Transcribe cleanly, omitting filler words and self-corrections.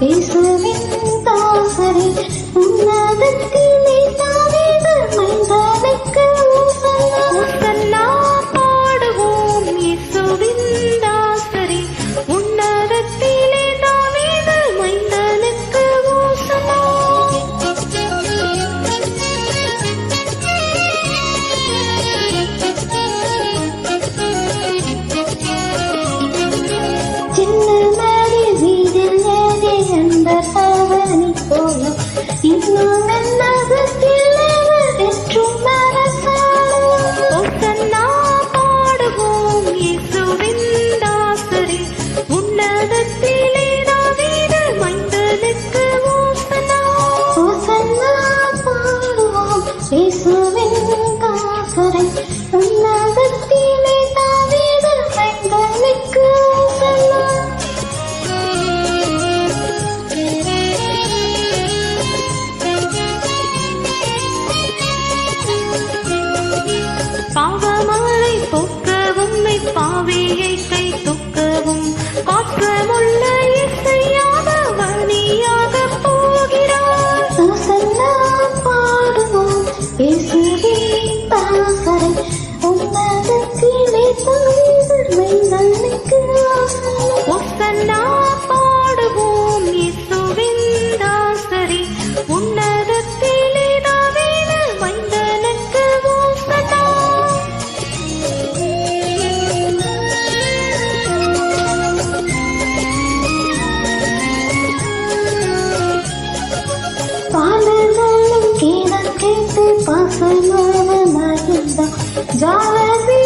இயேசுவின் தாசரே உன்னதத்திலே தாவீது மைந்தனுக்கு ஓசன்னா பாடுவோம். இயேசுவின் தாசரே உன்னதத்திலே தாவீது மைந்தனுக்கு ஓசன்னா. இன்னும் என்னகத்தில் வெற்றும் அரசாணா பாடுவோம். இயேசுவின் தாசரே உன்னதத்திலே தாவீது மைந்தனுக்கு ஓசன்னா. ஓசன்னா பாடுவோம். இயேசுவின் தாசரே உன்னதத்திலே தாவீது மைந்தனுக்கு ஓசன்னா. பாவமலை போக்கவும் பாவியை கை தூக்கவும் பாற்றமுள்ள இசையாக வழியாக போகிறார். ஓசன்னா பாடுவோம். இயேசுவின் தாசரே உன்னதத்திலே தாவீது மைந்தனுக்கு ஓசன்னா பாடுவோம். இயேசுவின் தாசரே உன்னதத்திலே தாவீது மைந்தனுக்கு ஓசன்னா. பாடல்களும் கீழம் கேட்டு பாசமாவனாயிருந்த ஜாலதி